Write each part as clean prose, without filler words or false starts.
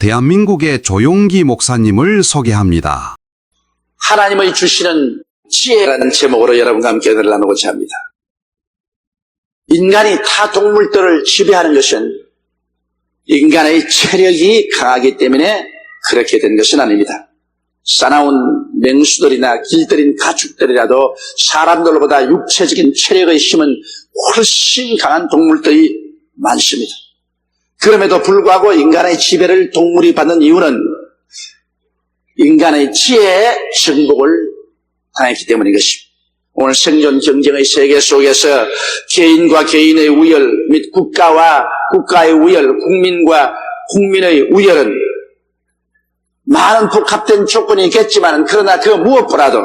대한민국의 조용기 목사님을 소개합니다. 하나님의 주시는 지혜라는 제목으로 여러분과 함께 대화를 나누고자 합니다. 인간이 타 동물들을 지배하는 것은 인간의 체력이 강하기 때문에 그렇게 된 것은 아닙니다. 사나운 맹수들이나 길들인 가축들이라도 사람들보다 육체적인 체력의 힘은 훨씬 강한 동물들이 많습니다. 그럼에도 불구하고 인간의 지배를 동물이 받는 이유는 인간의 지혜에 정복을 당했기 때문인 것입니다. 오늘 생존 경쟁의 세계 속에서 개인과 개인의 우열 및 국가와 국가의 우열, 국민과 국민의 우열은 많은 복합된 조건이 있겠지만 그러나 그 무엇보다도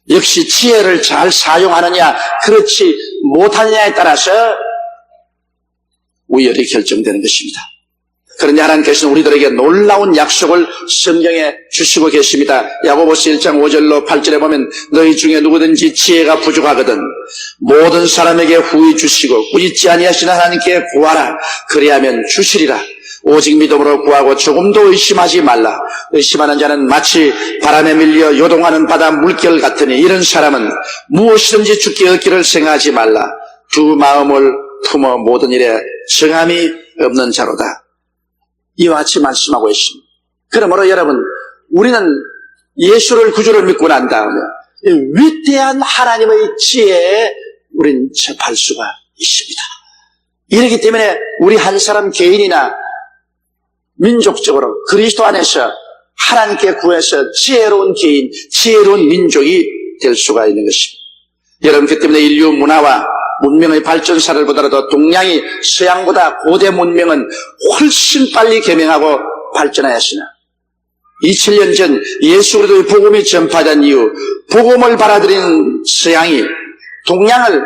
역시 지혜를 잘 사용하느냐 그렇지 못하느냐에 따라서 우열이 결정되는 것입니다. 그런데 하나님께서는 우리들에게 놀라운 약속을 성경에 주시고 계십니다. 야고보서 1장 5절로 8절에 보면 너희 중에 누구든지 지혜가 부족하거든 모든 사람에게 후히 주시고 꾸짖지 아니하시는 하나님께 구하라. 그리하면 주시리라. 오직 믿음으로 구하고 조금도 의심하지 말라. 의심하는 자는 마치 바람에 밀려 요동하는 바다 물결 같으니 이런 사람은 무엇이든지 주께 얻기를 생각하지 말라. 두 마음을 품어 모든 일에 정함이 없는 자로다. 이와 같이 말씀하고 있습니다. 그러므로 여러분, 우리는 예수를 구주를 믿고 난 다음에 위대한 하나님의 지혜에 우리는 접할 수가 있습니다. 이렇기 때문에 우리 한 사람 개인이나 민족적으로 그리스도 안에서 하나님께 구해서 지혜로운 개인, 지혜로운 민족이 될 수가 있는 것입니다. 여러분, 그 때문에 인류 문화와 문명의 발전사를 보더라도 동양이 서양보다 고대 문명은 훨씬 빨리 개명하고 발전하였으나 2000년 전 예수 그리스도의 복음이 전파된 이후 복음을 받아들인 서양이 동양을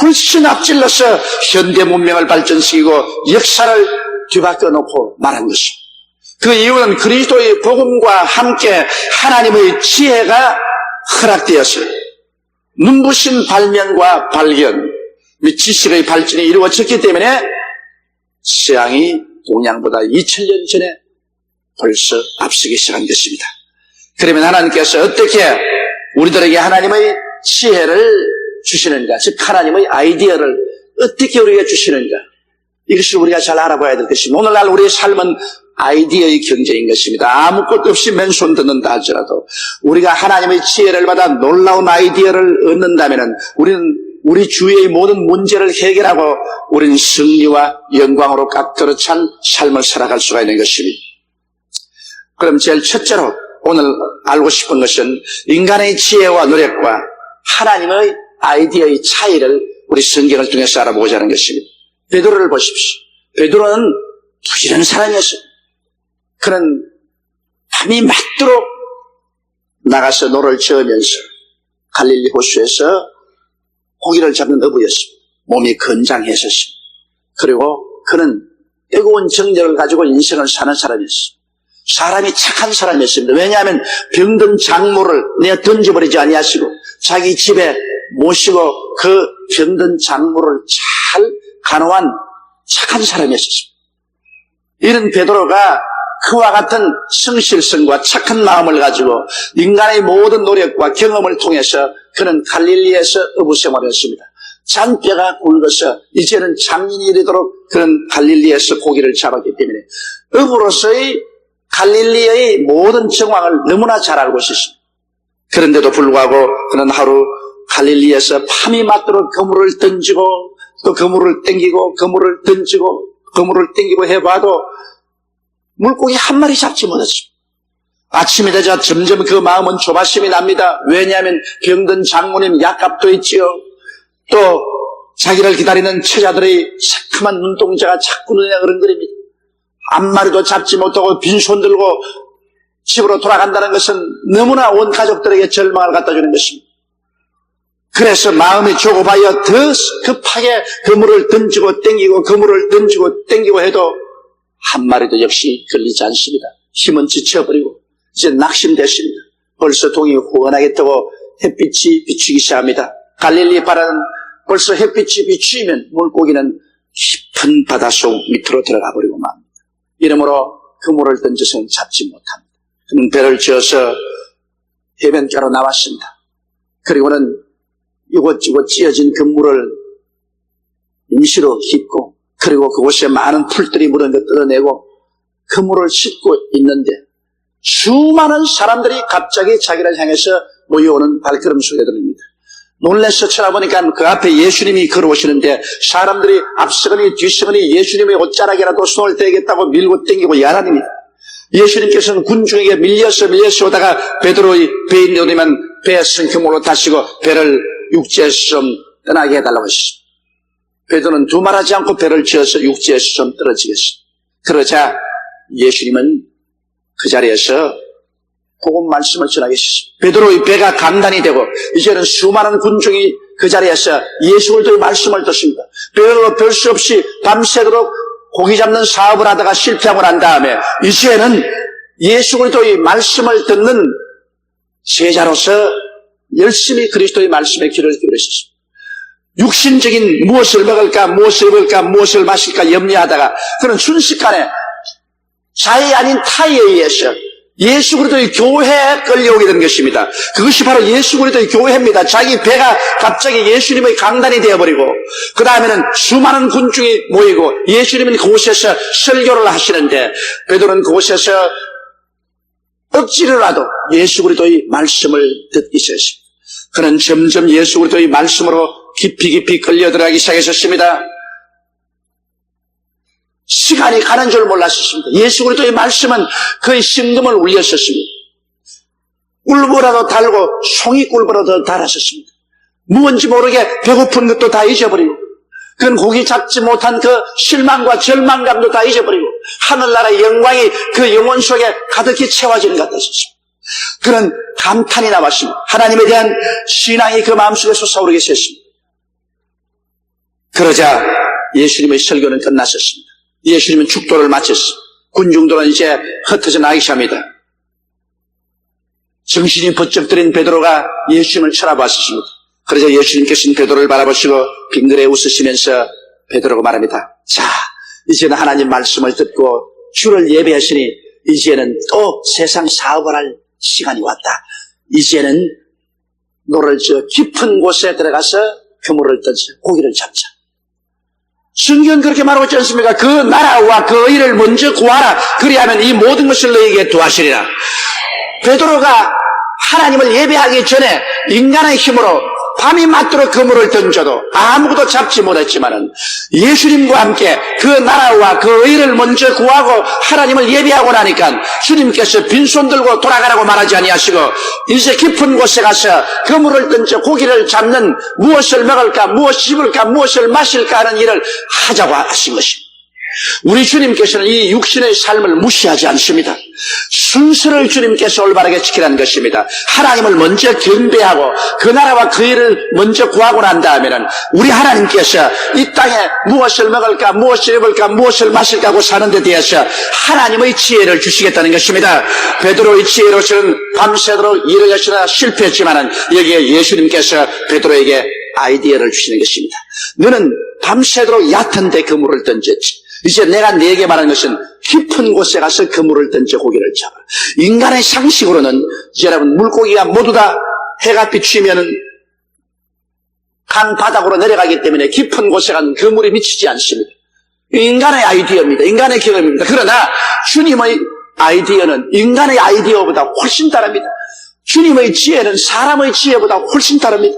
훨씬 앞질러서 현대 문명을 발전시키고 역사를 뒤바꿔 놓고 말한 것입니다. 그 이유는 그리스도의 복음과 함께 하나님의 지혜가 허락되었어요. 눈부신 발명과 발견 및 지식의 발전이 이루어졌기 때문에 서양이 동양보다 2000년 전에 벌써 앞서기 시작한 것입니다. 그러면 하나님께서 어떻게 우리들에게 하나님의 지혜를 주시는가, 즉 하나님의 아이디어를 어떻게 우리에게 주시는가, 이것을 우리가 잘 알아봐야 될 것입니다. 오늘날 우리의 삶은 아이디어의 경제인 것입니다. 아무것도 없이 맨손 듣는다 할지라도 우리가 하나님의 지혜를 받아 놀라운 아이디어를 얻는다면 우리는 우리 주위의 모든 문제를 해결하고 우리는 승리와 영광으로 깎들어 찬 삶을 살아갈 수가 있는 것입니다. 그럼 제일 첫째로 오늘 알고 싶은 것은 인간의 지혜와 노력과 하나님의 아이디어의 차이를 우리 성경을 통해서 알아보고자 하는 것입니다. 베드로를 보십시오. 베드로는 부지런한 사람이었어요. 그는 밤이 맞도록 나가서 노를 저으면서 갈릴리 호수에서 고기를 잡는 어부였습니다. 몸이 건장했었습니다. 그리고 그는 뜨거운 정력을 가지고 인생을 사는 사람이었습니다. 사람이 착한 사람이었습니다. 왜냐하면 병든 작물을 내어 던져버리지 아니하시고 자기 집에 모시고 그 병든 작물을 잘 간호한 착한 사람이었습니다. 이런 베드로가 그와 같은 성실성과 착한 마음을 가지고 인간의 모든 노력과 경험을 통해서 그는 갈릴리에서 어부 생활했습니다. 잔뼈가 굵어서 이제는 장인이 되도록 그는 갈릴리에서 고기를 잡았기 때문에 어부로서의 갈릴리의 모든 정황을 너무나 잘 알고 있었습니다. 그런데도 불구하고 그는 하루 갈릴리에서 밤이 맞도록 그물을 던지고 또 그물을 땡기고 그물을 던지고 그물을 땡기고 해봐도 물고기 한 마리 잡지 못했습니다. 아침이 되자 점점 그 마음은 조바심이 납니다. 왜냐하면 병든 장모님 약값도 있지요. 또 자기를 기다리는 처자들의 새카만 눈동자가 자꾸 눈에 어른거립니다. 한 마리도 잡지 못하고 빈손 들고 집으로 돌아간다는 것은 너무나 온 가족들에게 절망을 갖다 주는 것입니다. 그래서 마음이 조급하여 더 급하게 그물을 던지고 땡기고 그물을 던지고 땡기고 해도 한 마리도 역시 걸리지 않습니다. 힘은 지쳐버리고 이제 낙심됐습니다. 벌써 동이 후원하게 뜨고 햇빛이 비추기 시작합니다. 갈릴리 바다는 벌써 햇빛이 비추면 물고기는 깊은 바닷속 밑으로 들어가 버리고 맙니다. 이러므로 그물을 던져서는 잡지 못합니다. 그는 배를 지어서 해변가로 나왔습니다. 그리고는 이곳저곳 찢어진 그물을 임시로 깃고, 그리고 그곳에 많은 풀들이 묻은 것 뜯어내고 그물을 싣고 있는데 수많은 사람들이 갑자기 자기를 향해서 모여오는 발걸음 소리가 들립니다. 놀라서 쳐다보니까 그 앞에 예수님이 걸어오시는데 사람들이 앞서거니 뒤서거니 예수님의 옷자락이라도 손을 떼겠다고 밀고 땡기고 야단입니다. 예수님께서는 군중에게 밀려서 오다가 베드로의 배에 내리면 배에 쓴 그물로 타시고 배를 육지에서 좀 떠나게 해달라고 했습니다. 베드로는 두말하지 않고 배를 지어서 육지에서 좀 떨어지겠습니다. 그러자 예수님은 그 자리에서 복음 말씀을 전하겠습니다. 베드로의 배가 강단이 되고 이제는 수많은 군중이 그 자리에서 예수 그리스도의 말씀을 듣습니다. 베드로가 별 수 없이 밤새도록 고기 잡는 사업을 하다가 실패하고 난 다음에 이제는 예수 그리스도의 말씀을 듣는 제자로서 열심히 그리스도의 말씀에 귀를 기울였습니다. 육신적인 무엇을 먹을까, 무엇을 입을까, 무엇을 마실까 염려하다가 그는 순식간에 자의 아닌 타에 의해서 예수 그리스도의 교회에 끌려오게 된 것입니다. 그것이 바로 예수 그리스도의 교회입니다. 자기 배가 갑자기 예수님의 강단이 되어버리고 그 다음에는 수많은 군중이 모이고 예수님은 그곳에서 설교를 하시는데 베드로는 그곳에서 억지로라도 예수 그리스도의 말씀을 듣기 시작했습니다. 그는 점점 예수 그리스도의 말씀으로 깊이 끌려들어가기 시작했습니다. 시간이 가는 줄 몰랐었습니다. 예수 그리스도의 말씀은 그의 심금을 울렸었습니다. 꿀보라도 달고 송이 꿀보라도 달았었습니다. 무언지 모르게 배고픈 것도 다 잊어버리고 그건 고기 잡지 못한 그 실망과 절망감도 다 잊어버리고 하늘나라의 영광이 그 영혼 속에 가득히 채워지는 것 같았습니다. 그런 감탄이 나왔습니다. 하나님에 대한 신앙이 그 마음속에 솟아오르게 됐습니다. 그러자 예수님의 설교는 끝났었습니다. 예수님은 축도를 마쳤습니다. 군중들은 이제 흩어져 나가기 시작합니다. 정신이 번쩍 들인 베드로가 예수님을 쳐다봤습니다. 그러자 예수님께서는 베드로를 바라보시고 빙그레 웃으시면서 베드로가 말합니다. 자, 이제는 하나님 말씀을 듣고 주를 예배하시니 이제는 또 세상 사업을 할 시간이 왔다. 이제는 너를 저 깊은 곳에 들어가서 그물을 던져 고기를 잡자. 성경은 그렇게 말하고 있지 않습니까? 그 나라와 그 의를 먼저 구하라. 그리하면 이 모든 것을 너에게 도하시리라. 베드로가 하나님을 예배하기 전에 인간의 힘으로 밤이 맞도록 그물을 던져도 아무것도 잡지 못했지만은 예수님과 함께 그 나라와 그 의를 먼저 구하고 하나님을 예배하고 나니까 주님께서 빈손 들고 돌아가라고 말하지 아니하시고 이제 깊은 곳에 가서 그물을 던져 고기를 잡는 무엇을 먹을까, 무엇을 입을까, 무엇을 마실까 하는 일을 하자고 하신 것입니다. 우리 주님께서는 이 육신의 삶을 무시하지 않습니다. 순서를 주님께서 올바르게 지키라는 것입니다. 하나님을 먼저 경배하고 그 나라와 그 일을 먼저 구하고 난 다음에는 우리 하나님께서 이 땅에 무엇을 먹을까, 무엇을 입을까, 무엇을 마실까 하고 사는 데 대해서 하나님의 지혜를 주시겠다는 것입니다. 베드로의 지혜로서는 밤새도록 일을 하시나 실패했지만은 여기에 예수님께서 베드로에게 아이디어를 주시는 것입니다. 너는 밤새도록 얕은 데 그물을 던졌지. 이제 내가 네게 말하는 것은 깊은 곳에 가서 그물을 던져 고기를 잡아. 인간의 상식으로는 여러분 물고기가 모두 다 해가 비추면은 강 바닥으로 내려가기 때문에 깊은 곳에 간 그물이 미치지 않습니다. 인간의 아이디어입니다. 인간의 경험입니다. 그러나 주님의 아이디어는 인간의 아이디어보다 훨씬 다릅니다. 주님의 지혜는 사람의 지혜보다 훨씬 다릅니다.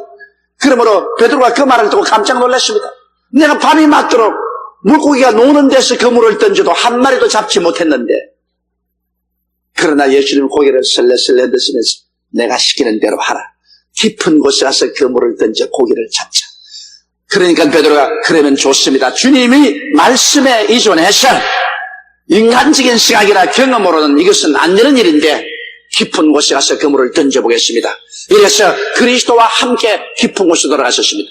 그러므로 베드로가 그 말을 듣고 깜짝 놀랐습니다. 내가 밤이 맞도록 물고기가 노는 데서 그물을 던져도 한 마리도 잡지 못했는데 그러나 예수님은 고개를 설레설레 드시면서 내가 시키는 대로 하라. 깊은 곳에 가서 그물을 던져 고기를 잡자. 그러니까 베드로가 그러면 좋습니다. 주님이 말씀에 의존해서 인간적인 생각이나 경험으로는 이것은 안 되는 일인데 깊은 곳에 가서 그물을 던져보겠습니다. 이래서 그리스도와 함께 깊은 곳에 돌아가셨습니다.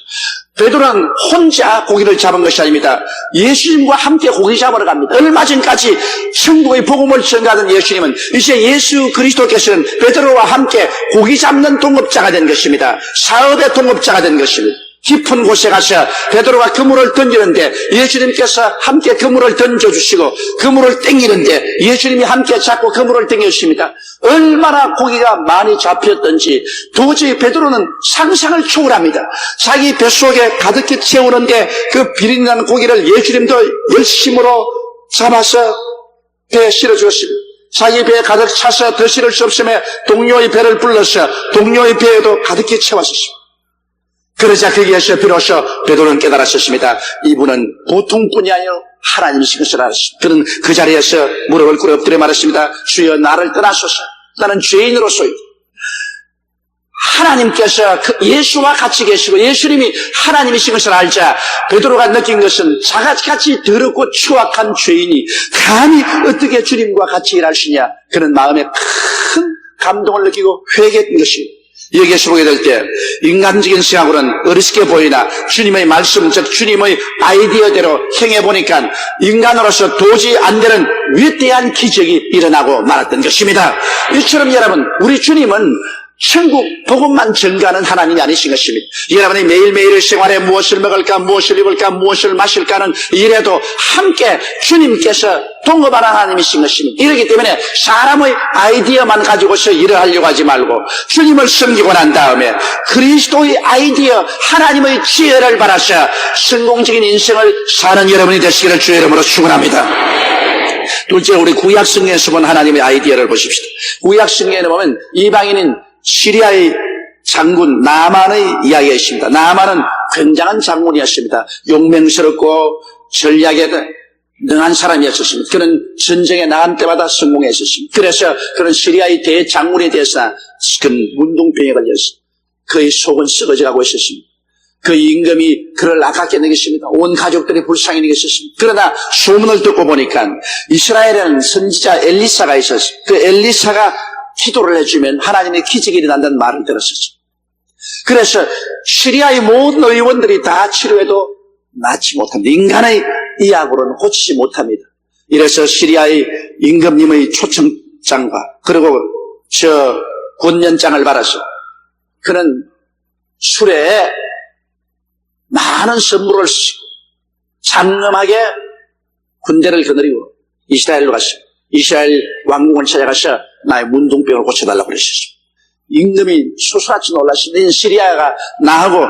베드로는 혼자 고기를 잡은 것이 아닙니다. 예수님과 함께 고기 잡으러 갑니다. 얼마 전까지 천국의 복음을 전가하던 예수님은 이제 예수 그리스도께서는 베드로와 함께 고기 잡는 동업자가 된 것입니다. 사업의 동업자가 된 것입니다. 깊은 곳에 가서 베드로가 그물을 던지는데 예수님께서 함께 그물을 던져주시고 그물을 땡기는데 예수님이 함께 잡고 그물을 땡겨주십니다. 얼마나 고기가 많이 잡혔던지 도저히 베드로는 상상을 초월합니다. 자기 뱃속에 가득히 채우는데 그 비린내 나는 고기를 예수님도 열심으로 잡아서 배에 실어주었습니다. 자기 배에 가득 차서 더 실을 수 없음에 동료의 배를 불러서 동료의 배에도 가득히 채웠었습니다. 그러자 거기에서 비로소 베드로는 깨달았었습니다. 이분은 보통뿐이 아니라 하나님이신 것을 알았습니다. 그는 그 자리에서 무릎을 꿇어 엎드려 말했습니다. 주여 나를 떠나소서. 나는 죄인으로소이다. 하나님께서 예수와 같이 계시고 예수님이 하나님이신 것을 알자 베드로가 느낀 것은 자기같이 더럽고 추악한 죄인이 감히 어떻게 주님과 같이 일할 수 있냐. 그는 마음에 큰 감동을 느끼고 회개했던 것입니다. 여기에서 보게 될 때 인간적인 생각으로는 어리석게 보이나 주님의 말씀, 즉 주님의 아이디어대로 행해보니까 인간으로서 도저히 안 되는 위대한 기적이 일어나고 말았던 것입니다. 이처럼 여러분, 우리 주님은 천국 복음만 전가하는 하나님이 아니신 것입니다. 여러분이 매일매일의 생활에 무엇을 먹을까, 무엇을 입을까, 무엇을 마실까는 이래도 함께 주님께서 동업하는 하나님이신 것입니다. 이렇기 때문에 사람의 아이디어만 가지고서 일을 하려고 하지 말고 주님을 섬기고 난 다음에 그리스도의 아이디어, 하나님의 지혜를 받아서 성공적인 인생을 사는 여러분이 되시기를 주의 이름으로 축원합니다. 둘째, 우리 구약성경에서 본 하나님의 아이디어를 보십시다. 구약성경에 보면 이방인인 시리아의 장군 나만의 이야기가 있습니다. 나만은 굉장한 장군이었습니다. 용맹스럽고 전략에 능한 사람이었습니다. 그는 전쟁에 나간 때마다 성공했었습니다. 그래서 그는 시리아의 대장군에 대해서 그는 문둥병에 걸렸습니다. 그의 속은 썩어져가고 있었습니다. 그 임금이 그를 아깝게 느꼈습니다. 온 가족들이 불쌍히 느꼈습니다. 그러나 소문을 듣고 보니까 이스라엘에는 선지자 엘리사가 있었어요. 그 엘리사가 기도를 해주면 하나님의 기적이 일어난다는 말을 들었었죠. 그래서 시리아의 모든 의원들이 다 치료해도 낫지 못합니다. 인간의 이약으로는 고치지 못합니다. 이래서 시리아의 임금님의 초청장과 그리고 저 권면장을 받아서 그는 술에 많은 선물을 쓰고 장엄하게 군대를 거느리고 이스라엘로 갔습니다. 이스라엘 왕궁을 찾아가서 나의 문둥병을 고쳐달라고 그랬었습니다. 임금이 소스라치 놀랐습니다. 시리아가 나하고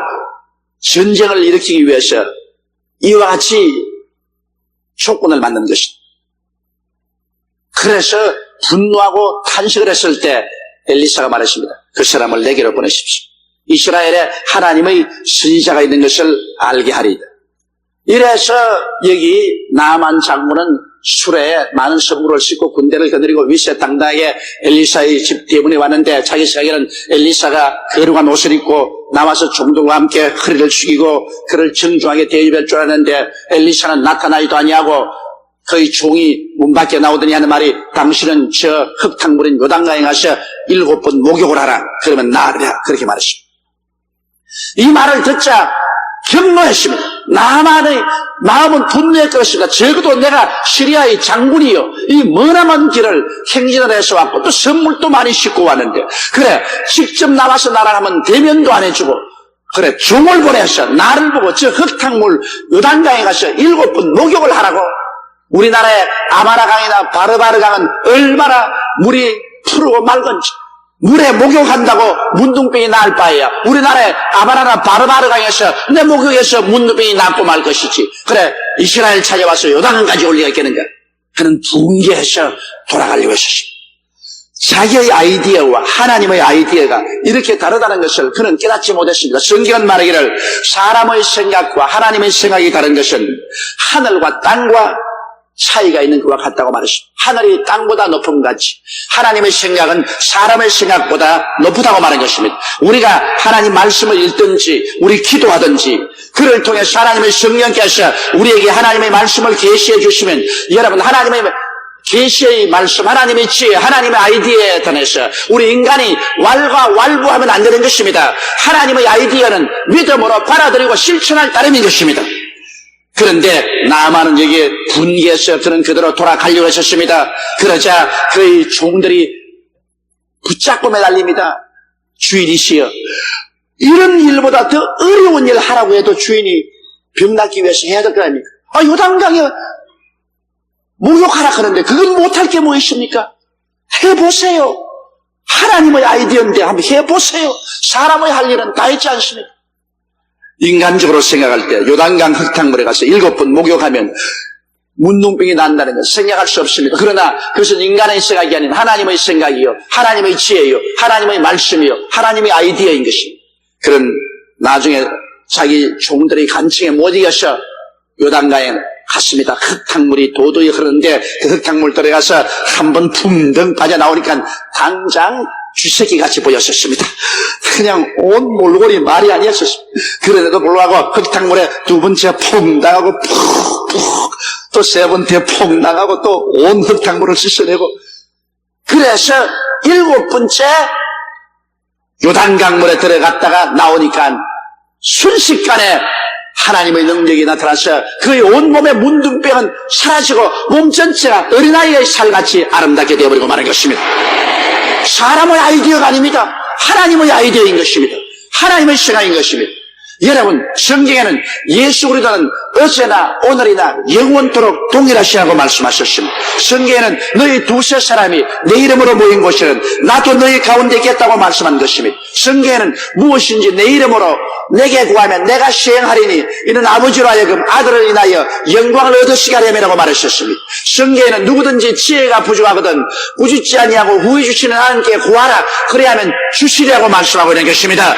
전쟁을 일으키기 위해서 이와 같이 조건을 만든 것입니다. 그래서 분노하고 탄식을 했을 때 엘리사가 말했습니다. 그 사람을 내게로 보내십시오. 이스라엘에 하나님의 선지자가 있는 것을 알게 하리이다. 이래서 여기 나만 장군은 술에 많은 선물을 싣고 군대를 거느리고 위세당당하게 엘리사의 집 대문에 왔는데 자기 생각에는 엘리사가 거룩한 옷을 입고 나와서 종들과 함께 허리를 숙이고 그를 정중하게 대접할 줄 알았는데 엘리사는 나타나지도 아니하고 그의 종이 문 밖에 나오더니 하는 말이 당신은 저 흙탕물인 요단강에 가서 7번 목욕을 하라. 그러면 나으리라. 그렇게 말했습니다. 이 말을 듣자 경노했습니다. 나만의 마음은 분노에 끌었습니다. 적어도 내가 시리아의 장군이요 이 머나먼 길을 행진을 해서 왔고 또 선물도 많이 싣고 왔는데 그래 직접 나와서 나랑 하면 대면도 안 해주고 그래 종을 보내서 나를 보고 저 흙탕물 요단강에 가서 7번 목욕을 하라고. 우리나라의 아마라강이나 바르바르강은 얼마나 물이 푸르고 맑은지 물에 목욕한다고 문둥병이 나을 바에야 우리나라의 아마라나 바르바르강에서 내 목욕에서 문둥병이 낫고 말 것이지. 그래 이스라엘 찾아와서 요단강까지 올 리가 있겠는가. 그는 붕괴해서 돌아가려고 했었습니다. 자기의 아이디어와 하나님의 아이디어가 이렇게 다르다는 것을 그는 깨닫지 못했습니다. 성경은 말하기를 사람의 생각과 하나님의 생각이 다른 것은 하늘과 땅과 차이가 있는 것과 같다고 말했습니다. 하늘이 땅보다 높은 것 같이 하나님의 생각은 사람의 생각보다 높다고 말한 것입니다. 우리가 하나님 말씀을 읽든지 우리 기도하든지 그를 통해서 하나님의 성령께서 우리에게 하나님의 말씀을 계시해 주시면 여러분 하나님의 계시의 말씀, 하나님의 지혜, 하나님의 아이디어에 관해서 우리 인간이 왈가왈부하면 안 되는 것입니다. 하나님의 아이디어는 믿음으로 받아들이고 실천할 따름인 것입니다. 그런데 나만은 여기에 분개해서 그는 그대로 돌아가려고 했었습니다. 그러자 그의 종들이 붙잡고 매달립니다. 주인이시여 이런 일보다 더 어려운 일 하라고 해도 주인이 병 낫기 위해서 해야 될 거 아닙니까? 요단강에 목욕하라 그러는데 그건 못할 게 뭐 있습니까? 해보세요. 하나님의 아이디어인데 한번 해보세요. 사람의 할 일은 다 있지 않습니까? 인간적으로 생각할 때 요단강 흙탕물에 가서 7번 목욕하면 문둥병이 난다는 건 생각할 수 없습니다. 그러나 그것은 인간의 생각이 아닌 하나님의 생각이요, 하나님의 지혜요, 하나님의 말씀이요, 하나님의 아이디어인 것입니다. 그런 나중에 자기 종들의 간청에 못 이겨서 요단강에 갔습니다. 흙탕물이 도도히 흐르는데 그 흙탕물 들어가서 한번 풍덩 빠져나오니까 당장 쥐새끼 같이 보였었습니다. 그냥 온 몰골이 말이 아니었었습니다. 그런데도 불구하고 흙탕물에 2번째 퐁 당하고 푹푹 또 3번째 퐁 당하고 또 온 흙탕물을 씻어내고 그래서 7번째 요단강물에 들어갔다가 나오니까 순식간에 하나님의 능력이 나타나서 그의 온몸의 문둥병은 사라지고 몸 전체가 어린아이의 살같이 아름답게 되어버리고 마는 것입니다. 사람의 아이디어가 아닙니다. 하나님의 아이디어인 것입니다. 하나님의 생각인 것입니다. 여러분, 성경에는 예수 그리스도는 어제나 오늘이나 영원토록 동일하시라고 말씀하셨습니다. 성경에는 너희 2-3 사람이 내 이름으로 모인 곳에는 나도 너희 가운데 있겠다고 말씀한 것입니다. 성경에는 무엇인지 내 이름으로 내게 구하면 내가 시행하리니 이는 아버지로 하여금 아들을 인하여 영광을 얻으시게 하려면이라고 말하셨습니다. 성경에는 누구든지 지혜가 부족하거든 꾸짖지 아니하고 후히 주시는 하나님께 구하라 그래야만 주시리라고 말씀하고 있는 것입니다.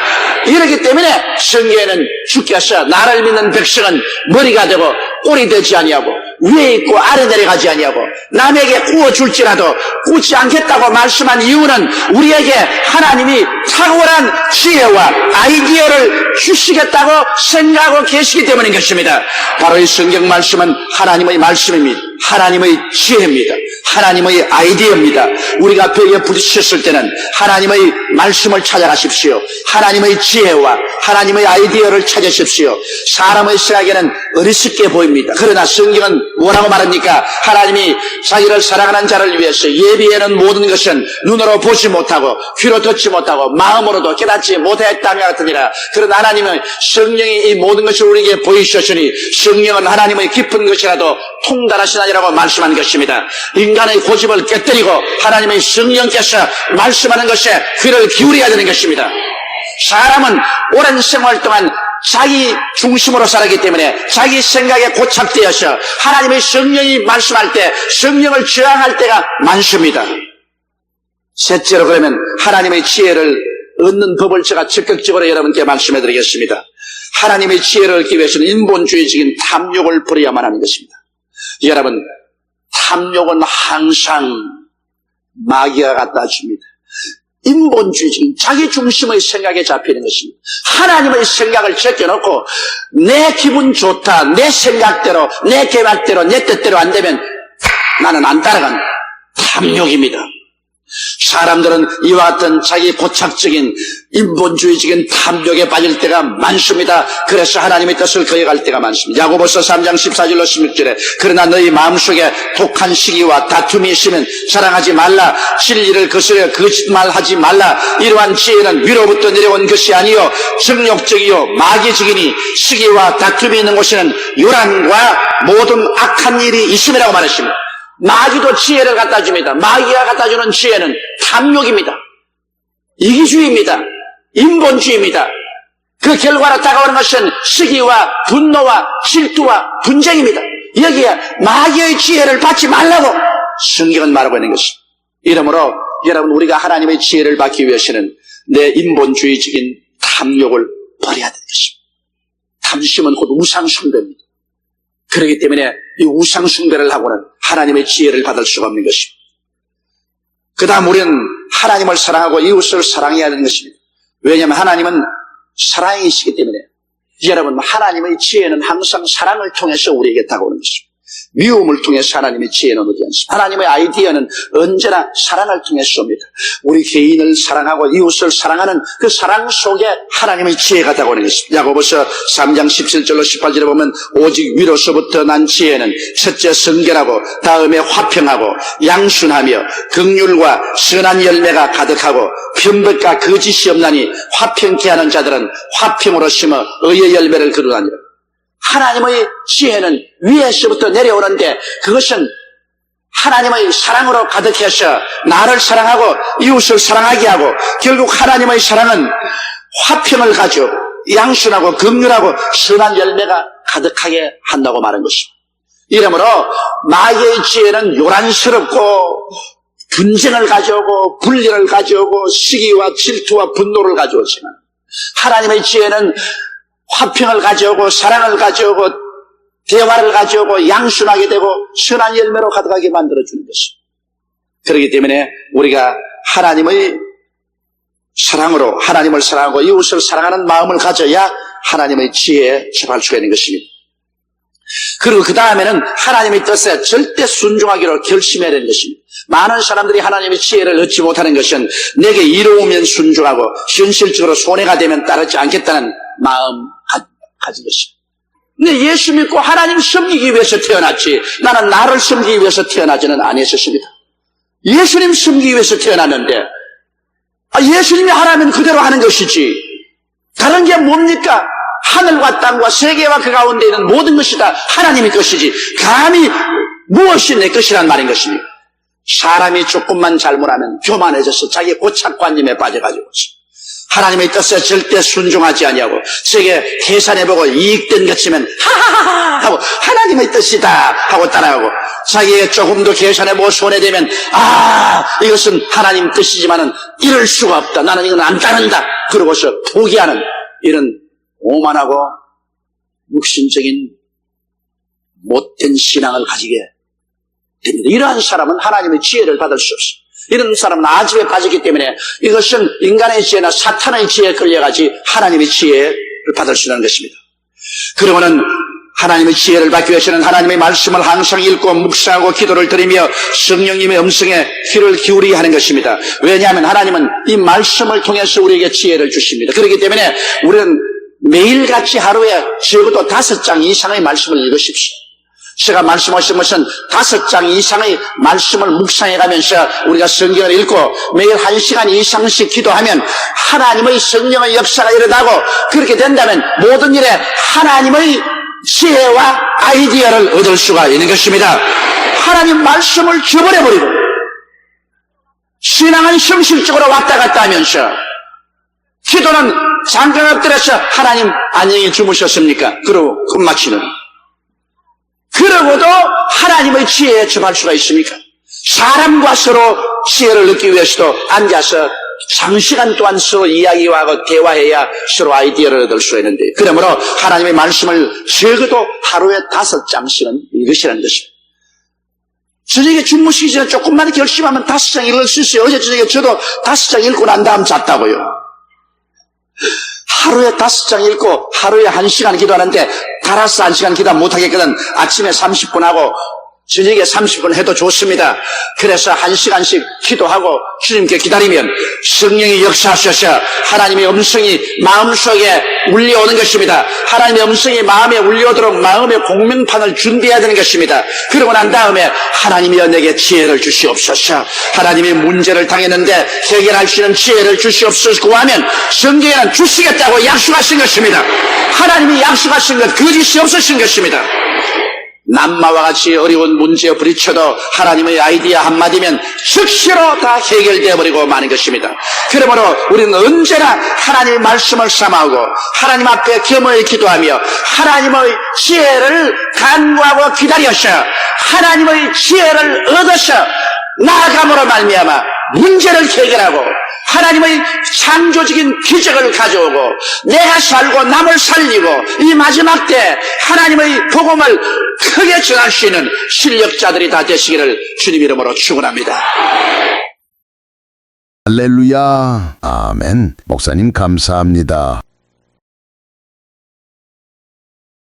이렇기 때문에 성경에는 주께서 나를 믿는 백성은 머리가 되고 꼴이 되지 아니하고 위에 있고 아래 내려가지 아니하고 남에게 구워줄지라도 구지 않겠다고 말씀한 이유는 우리에게 하나님이 탁월한 지혜와 아이디어를 주시겠다고 생각하고 계시기 때문인 것입니다. 바로 이 성경 말씀은 하나님의 말씀입니다. 하나님의 지혜입니다. 하나님의 아이디어입니다. 우리가 벽에 부딪혔을 때는 하나님의 말씀을 찾아가십시오. 하나님의 지혜와 하나님의 아이디어를 찾으십시오. 사람의 생각에는 어리석게 보입니다. 그러나 성경은 뭐라고 말합니까? 하나님이 자기를 사랑하는 자를 위해서 예비해놓은 모든 것은 눈으로 보지 못하고 귀로 듣지 못하고 마음으로도 깨닫지 못했다며 같으니라. 그러나 하나님은 성령이 이 모든 것을 우리에게 보이셨으니 성령은 하나님의 깊은 것이라도 통달하신 아니라고 말씀한 것입니다. 인간의 고집을 깨뜨리고 하나님의 성령께서 말씀하는 것에 귀를 기울여야 되는 것입니다. 사람은 오랜 생활 동안 자기 중심으로 살았기 때문에 자기 생각에 고착되어서 하나님의 성령이 말씀할 때 성령을 저항할 때가 많습니다. 셋째로 그러면 하나님의 지혜를 얻는 법을 제가 적극적으로 여러분께 말씀해 드리겠습니다. 하나님의 지혜를 얻기 위해서는 인본주의적인 탐욕을 버려야만 하는 것입니다. 여러분, 탐욕은 항상 마귀가 갖다 줍니다. 인본주의적인 자기 중심의 생각에 잡히는 것입니다. 하나님의 생각을 제껴놓고 내 기분 좋다, 내 생각대로, 내 계획대로, 내 뜻대로 안 되면 나는 안 따라간 탐욕입니다. 사람들은 이와 같은 자기 고착적인 인본주의적인 탐욕에 빠질 때가 많습니다. 그래서 하나님의 뜻을 거역할 때가 많습니다. 야고보서 3장 14절로 16절에 그러나 너희 마음속에 독한 시기와 다툼이 있으면 자랑하지 말라. 진리를 거스려 거짓말하지 말라. 이러한 지혜는 위로부터 내려온 것이 아니요 정욕적이요 마귀적이니 시기와 다툼이 있는 곳에는 요란과 모든 악한 일이 있음이라고 말했습니다. 마귀도 지혜를 갖다 줍니다. 마귀가 갖다 주는 지혜는 탐욕입니다. 이기주의입니다. 인본주의입니다. 그 결과로 다가오는 것은 시기와 분노와 질투와 분쟁입니다. 여기에 마귀의 지혜를 받지 말라고 성경은 말하고 있는 것입니다. 이러므로 여러분, 우리가 하나님의 지혜를 받기 위해서는 내 인본주의적인 탐욕을 버려야 되는 것입니다. 탐심은 곧 우상숭배입니다. 그렇기 때문에 이 우상숭배를 하고는 하나님의 지혜를 받을 수가 없는 것입니다. 그 다음 우리는 하나님을 사랑하고 이웃을 사랑해야 하는 것입니다. 왜냐하면 하나님은 사랑이시기 때문에 여러분, 하나님의 지혜는 항상 사랑을 통해서 우리에게 다가오는 것입니다. 미움을 통해서 하나님의 지혜는 오지 않습니다. 하나님의 아이디어는 언제나 사랑을 통해서 옵니다. 우리 개인을 사랑하고 이웃을 사랑하는 그 사랑 속에 하나님의 지혜가 다가오는 것입니다. 야고보서 3장 17절로 18절에 보면 오직 위로서부터 난 지혜는 첫째 성결하고 다음에 화평하고 양순하며 긍휼과 선한 열매가 가득하고 편법과 거짓이 없나니 화평케 하는 자들은 화평으로 심어 의의 열매를 거두나니라. 하나님의 지혜는 위에서부터 내려오는데 그것은 하나님의 사랑으로 가득해서 나를 사랑하고 이웃을 사랑하게 하고 결국 하나님의 사랑은 화평을 가지고 양순하고 긍휼하고 선한 열매가 가득하게 한다고 말한 것입니다. 이러므로 마귀의 지혜는 요란스럽고 분쟁을 가져오고 분리를 가져오고 시기와 질투와 분노를 가져오지만 하나님의 지혜는 화평을 가져오고 사랑을 가져오고 대화를 가져오고 양순하게 되고 선한 열매로 가득하게 만들어주는 것입니다. 그렇기 때문에 우리가 하나님의 사랑으로 하나님을 사랑하고 이웃을 사랑하는 마음을 가져야 하나님의 지혜에 접할 수가 있는 것입니다. 그리고 그 다음에는 하나님의 뜻에 절대 순종하기로 결심해야 되는 것입니다. 많은 사람들이 하나님의 지혜를 얻지 못하는 것은 내게 이로우면 순종하고 현실적으로 손해가 되면 따르지 않겠다는 마음 가진 것입니다. 근데 예수 믿고 하나님 섬기기 위해서 태어났지 나는 나를 섬기기 위해서 태어나지는 아니었습니다. 예수님 섬기기 위해서 태어났는데 예수님이 하라면 그대로 하는 것이지 다른 게 뭡니까? 하늘과 땅과 세계와 그 가운데 있는 모든 것이 다 하나님의 것이지 감히 무엇이 내 것이란 말인 것입니다. 사람이 조금만 잘못하면 교만해져서 자기 고착관념에 빠져가지고 하나님의 뜻에 절대 순종하지 아니하고 세계 계산해보고 이익된 것 치면 하하하 하고 하나님의 뜻이다 하고 따라가고 자기의 조금도 계산해보고 손해되면 이것은 하나님 뜻이지만은 이럴 수가 없다 나는 이건 안 따른다 그러고서 포기하는 이런 오만하고 육신적인 못된 신앙을 가지게 됩니다. 이러한 사람은 하나님의 지혜를 받을 수 없습니다. 이런 사람은 아집에 빠졌기 때문에 이것은 인간의 지혜나 사탄의 지혜에 끌려가지 하나님의 지혜를 받을 수 있는 것입니다. 그러면은 하나님의 지혜를 받기 위해서는 하나님의 말씀을 항상 읽고 묵상하고 기도를 드리며 성령님의 음성에 귀를 기울이게 하는 것입니다. 왜냐하면 하나님은 이 말씀을 통해서 우리에게 지혜를 주십니다. 그렇기 때문에 우리는 매일같이 하루에 적어도 5장 이상의 말씀을 읽으십시오. 제가 말씀하신 것은 5장 이상의 말씀을 묵상해 가면서 우리가 성경을 읽고 매일 1시간 이상씩 기도하면 하나님의 성령의 역사가 일어나고 그렇게 된다면 모든 일에 하나님의 지혜와 아이디어를 얻을 수가 있는 것입니다. 하나님 말씀을 저버려버리고 신앙은 형식적으로 왔다 갔다 하면서 기도는 잠깐 엎드려서 하나님 안녕히 주무셨습니까? 그러고 끝마치는 그러고도 하나님의 지혜에 접할 수가 있습니까? 사람과 서로 지혜를 얻기 위해서도 앉아서 장시간 동안 서로 이야기하고 대화해야 서로 아이디어를 얻을 수가 있는데 그러므로 하나님의 말씀을 적어도 하루에 5장씩은 읽으시라는 것입니다. 저녁에 주무시기 전에 조금만 결심하면 5장 읽을 수 있어요. 어제 저녁에 저도 5장 읽고 난 다음 잤다고요. 하루에 5장 읽고 하루에 1시간 기도하는데 달아서 1시간 기도 못하겠거든. 아침에 30분 하고 저녁에 30분 해도 좋습니다. 그래서 1시간씩 기도하고 주님께 기다리면 성령이 역사하셔서 하나님의 음성이 마음속에 울려오는 것입니다. 하나님의 음성이 마음에 울려오도록 마음의 공명판을 준비해야 되는 것입니다. 그러고 난 다음에 하나님이여 내게 지혜를 주시옵소서. 하나님이 문제를 당했는데 해결할 수 있는 지혜를 주시옵소서 구하면 성경에는 주시겠다고 약속하신 것입니다. 하나님이 약속하신 것 거짓이 없으신 것입니다. 남마와 같이 어려운 문제에 부딪혀도 하나님의 아이디어 한마디면 즉시로 다 해결되어 버리고 마는 것입니다. 그러므로 우리는 언제나 하나님의 말씀을 삼아오고 하나님 앞에 겸허히 기도하며 하나님의 지혜를 간구하고 기다려서 하나님의 지혜를 얻어서 나아감으로 말미암아 문제를 해결하고 하나님의 창조적인 기적을 가져오고 내가 살고 남을 살리고 이 마지막 때 하나님의 복음을 크게 전할 수 있는 실력자들이 다 되시기를 주님 이름으로 축원합니다. 할렐루야. 아멘. 목사님 감사합니다.